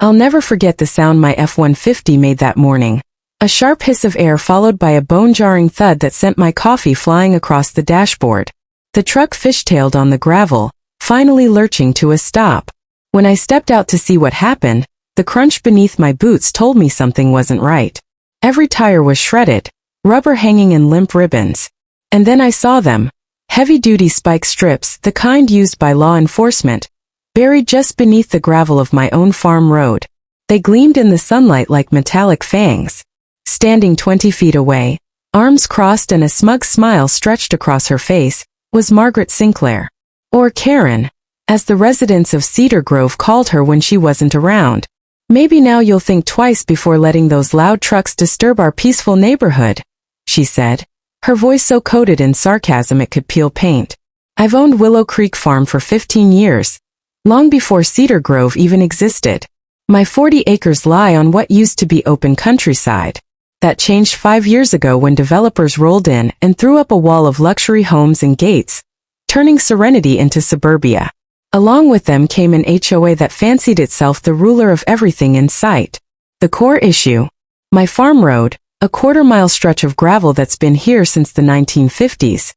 I'll never forget the sound my F-150 made that morning. A sharp hiss of air followed by a bone-jarring thud that sent my coffee flying across the dashboard. The truck fishtailed on the gravel, finally lurching to a stop. When I stepped out to see what happened, the crunch beneath my boots told me something wasn't right. Every tire was shredded, rubber hanging in limp ribbons. And then I saw them. Heavy-duty spike strips, the kind used by law enforcement, buried just beneath the gravel of my own farm road. They gleamed in the sunlight like metallic fangs. Standing 20 feet away, arms crossed and a smug smile stretched across her face, was Margaret Sinclair. Or Karen, as the residents of Cedar Grove called her when she wasn't around. Maybe now you'll think twice before letting those loud trucks disturb our peaceful neighborhood, she said, her voice so coated in sarcasm it could peel paint. I've owned Willow Creek Farm for 15 years, long before Cedar Grove even existed. My 40 acres lie on what used to be open countryside. That changed 5 years ago when developers rolled in and threw up a wall of luxury homes and gates, turning Serenity into suburbia. Along with them came an HOA that fancied itself the ruler of everything in sight. The core issue? My farm road, a quarter-mile stretch of gravel that's been here since the 1950s,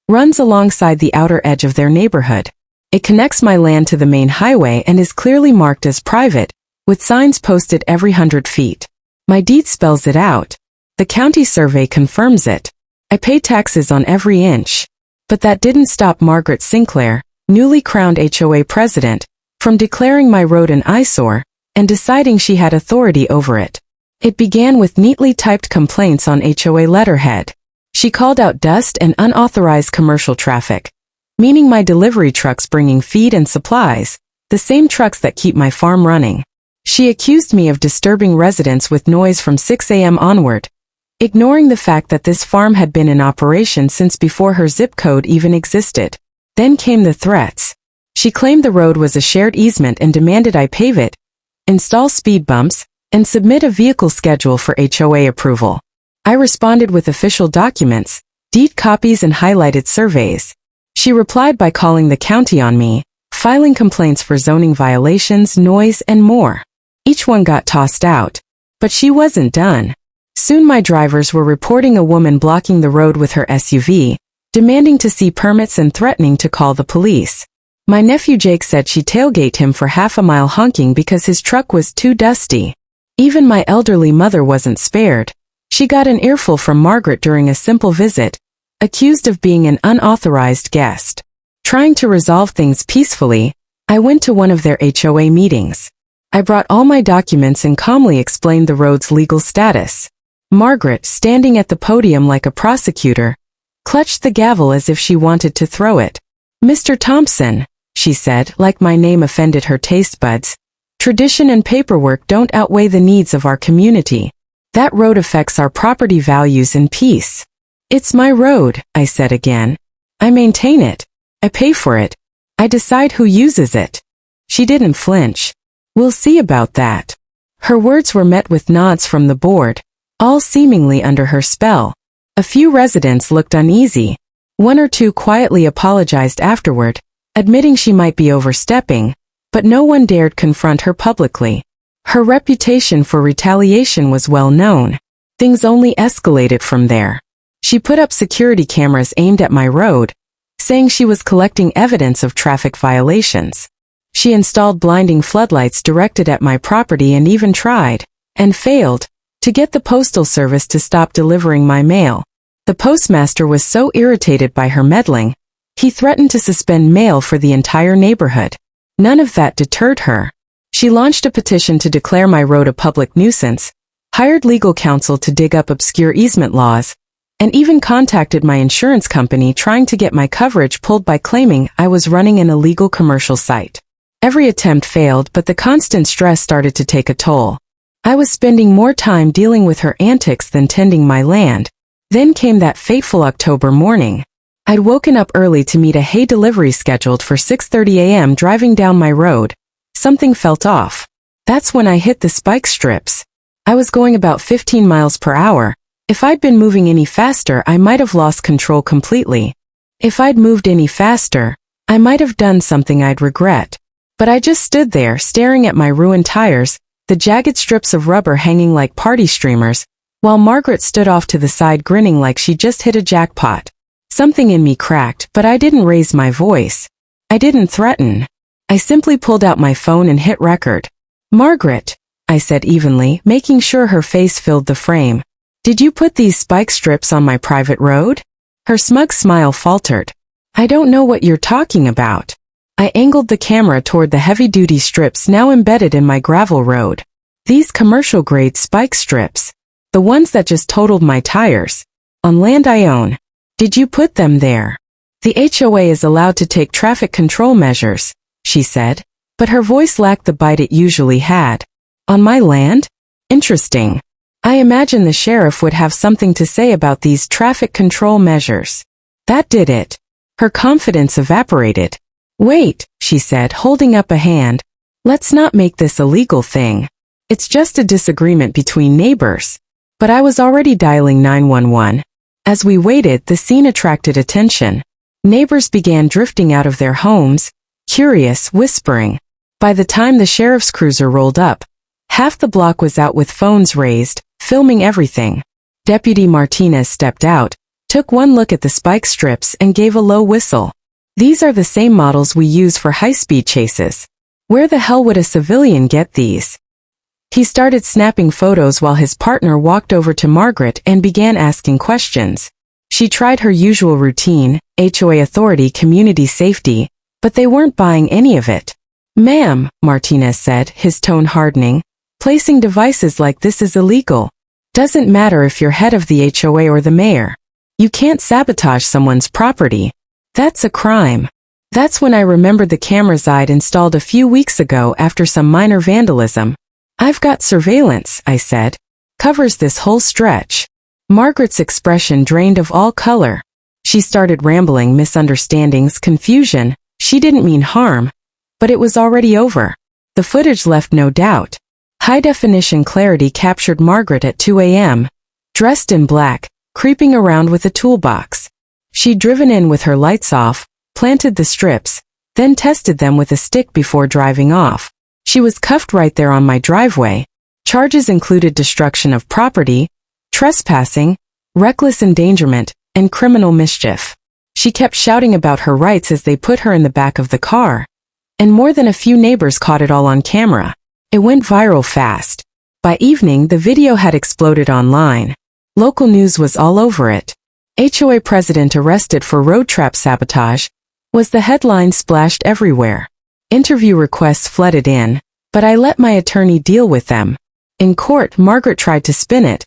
runs alongside the outer edge of their neighborhood. It connects my land to the main highway and is clearly marked as private, with signs posted every 100 feet. My deed spells it out. The county survey confirms it. I pay taxes on every inch. But that didn't stop Margaret Sinclair, newly crowned HOA president, from declaring my road an eyesore and deciding she had authority over it. It began with neatly typed complaints on HOA letterhead. She called out dust and unauthorized commercial traffic, meaning my delivery trucks bringing feed and supplies, the same trucks that keep my farm running. She accused me of disturbing residents with noise from 6 a.m. onward, ignoring the fact that this farm had been in operation since before her zip code even existed. Then came the threats. She claimed the road was a shared easement and demanded I pave it, install speed bumps, and submit a vehicle schedule for HOA approval. I responded with official documents, deed copies and highlighted surveys. She replied by calling the county on me, filing complaints for zoning violations, noise, and more. Each one got tossed out. But she wasn't done. Soon my drivers were reporting a woman blocking the road with her SUV, demanding to see permits and threatening to call the police. My nephew Jake said she'd tailgate him for half a mile honking because his truck was too dusty. Even my elderly mother wasn't spared. She got an earful from Margaret during a simple visit, accused of being an unauthorized guest. Trying to resolve things peacefully, I went to one of their HOA meetings. I brought all my documents and calmly explained the road's legal status. Margaret, standing at the podium like a prosecutor, clutched the gavel as if she wanted to throw it. "Mr. Thompson," she said, like my name offended her taste buds, "tradition and paperwork don't outweigh the needs of our community. That road affects our property values and peace." "It's my road," I said again. "I maintain it. I pay for it. I decide who uses it." She didn't flinch. "We'll see about that." Her words were met with nods from the board, all seemingly under her spell. A few residents looked uneasy. One or two quietly apologized afterward, admitting she might be overstepping, but no one dared confront her publicly. Her reputation for retaliation was well known. Things only escalated from there. She put up security cameras aimed at my road, saying she was collecting evidence of traffic violations. She installed blinding floodlights directed at my property and even tried, and failed, to get the postal service to stop delivering my mail. The postmaster was so irritated by her meddling, he threatened to suspend mail for the entire neighborhood. None of that deterred her. She launched a petition to declare my road a public nuisance, hired legal counsel to dig up obscure easement laws, and even contacted my insurance company trying to get my coverage pulled by claiming I was running an illegal commercial site. Every attempt failed, but the constant stress started to take a toll. I was spending more time dealing with her antics than tending my land. Then came that fateful October morning. I'd woken up early to meet a hay delivery scheduled for 6:30 a.m. Driving down my road. Something felt off. That's when I hit the spike strips. I was going about 15 miles per hour. If I'd been moving any faster, I might have lost control completely. If I'd moved any faster, I might have done something I'd regret. But I just stood there staring at my ruined tires, the jagged strips of rubber hanging like party streamers, while Margaret stood off to the side grinning like she just hit a jackpot. Something in me cracked, but I didn't raise my voice. I didn't threaten. I simply pulled out my phone and hit record. "Margaret," I said evenly, making sure her face filled the frame. "Did you put these spike strips on my private road?" Her smug smile faltered. "I don't know what you're talking about." I angled the camera toward the heavy-duty strips now embedded in my gravel road. "These commercial-grade spike strips. The ones that just totaled my tires. On land I own. Did you put them there?" "The HOA is allowed to take traffic control measures," she said, but her voice lacked the bite it usually had. "On my land? Interesting. I imagine the sheriff would have something to say about these traffic control measures." That did it. Her confidence evaporated. "Wait," she said, holding up a hand. "Let's not make this a legal thing. It's just a disagreement between neighbors." But I was already dialing 911. As we waited, the scene attracted attention. Neighbors began drifting out of their homes, curious, whispering. By the time the sheriff's cruiser rolled up, half the block was out with phones raised, filming everything. Deputy Martinez stepped out, took one look at the spike strips and gave a low whistle. "These are the same models we use for high-speed chases. Where the hell would a civilian get these?" He started snapping photos while his partner walked over to Margaret and began asking questions. She tried her usual routine, HOA authority, community safety, but they weren't buying any of it. "Ma'am," Martinez said, his tone hardening, "placing devices like this is illegal. Doesn't matter if you're head of the HOA or the mayor. You can't sabotage someone's property. That's a crime." That's when I remembered the cameras I'd installed a few weeks ago after some minor vandalism. "I've got surveillance," I said. "Covers this whole stretch." Margaret's expression drained of all color. She started rambling misunderstandings, confusion. She didn't mean harm, but it was already over. The footage left no doubt. High-definition clarity captured Margaret at 2 a.m., dressed in black, creeping around with a toolbox. She'd driven in with her lights off, planted the strips, then tested them with a stick before driving off. She was cuffed right there on my driveway. Charges included destruction of property, trespassing, reckless endangerment, and criminal mischief. She kept shouting about her rights as they put her in the back of the car. And more than a few neighbors caught it all on camera. It went viral fast. By evening, the video had exploded online. Local news was all over it. "HOA president arrested for road trap sabotage" was the headline splashed everywhere. Interview requests flooded in, but I let my attorney deal with them. In court, Margaret tried to spin it,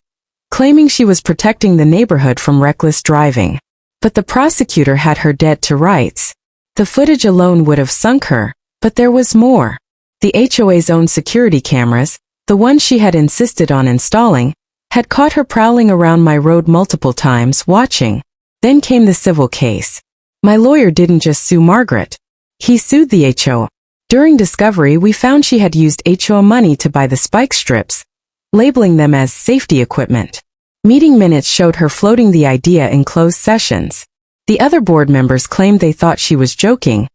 claiming she was protecting the neighborhood from reckless driving. But the prosecutor had her dead to rights. The footage alone would have sunk her, but there was more. The HOA's own security cameras, the ones she had insisted on installing, had caught her prowling around my road multiple times, watching. Then came the civil case. My lawyer didn't just sue Margaret. He sued the HOA. During discovery, we found she had used HOA money to buy the spike strips, labeling them as safety equipment. Meeting minutes showed her floating the idea in closed sessions. The other board members claimed they thought she was joking,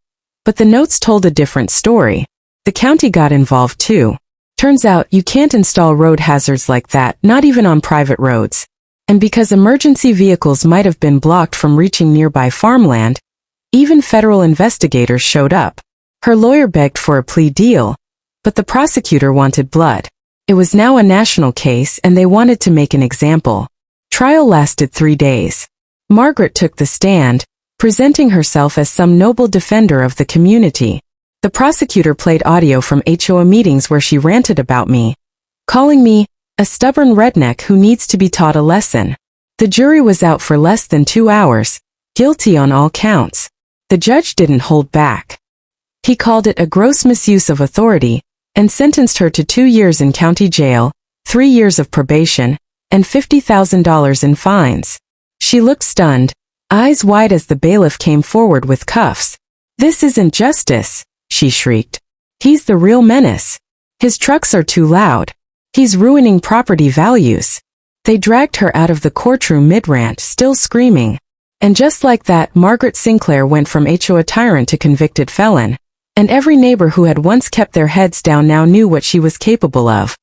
but the notes told a different story. The county got involved too. Turns out you can't install road hazards like that, not even on private roads. And because emergency vehicles might have been blocked from reaching nearby farmland, even federal investigators showed up. Her lawyer begged for a plea deal, but the prosecutor wanted blood. It was now a national case and they wanted to make an example. Trial lasted 3 days. Margaret took the stand, presenting herself as some noble defender of the community. The prosecutor played audio from HOA meetings where she ranted about me, calling me a stubborn redneck who needs to be taught a lesson. The jury was out for less than 2 hours, guilty on all counts. The judge didn't hold back. He called it a gross misuse of authority and sentenced her to 2 years in county jail, 3 years of probation, and $50,000 in fines. She looked stunned, eyes wide as the bailiff came forward with cuffs. "This isn't justice," she shrieked. "He's the real menace. His trucks are too loud. He's ruining property values." They dragged her out of the courtroom mid-rant, still screaming. And just like that, Margaret Sinclair went from HOA tyrant to convicted felon. And every neighbor who had once kept their heads down now knew what she was capable of.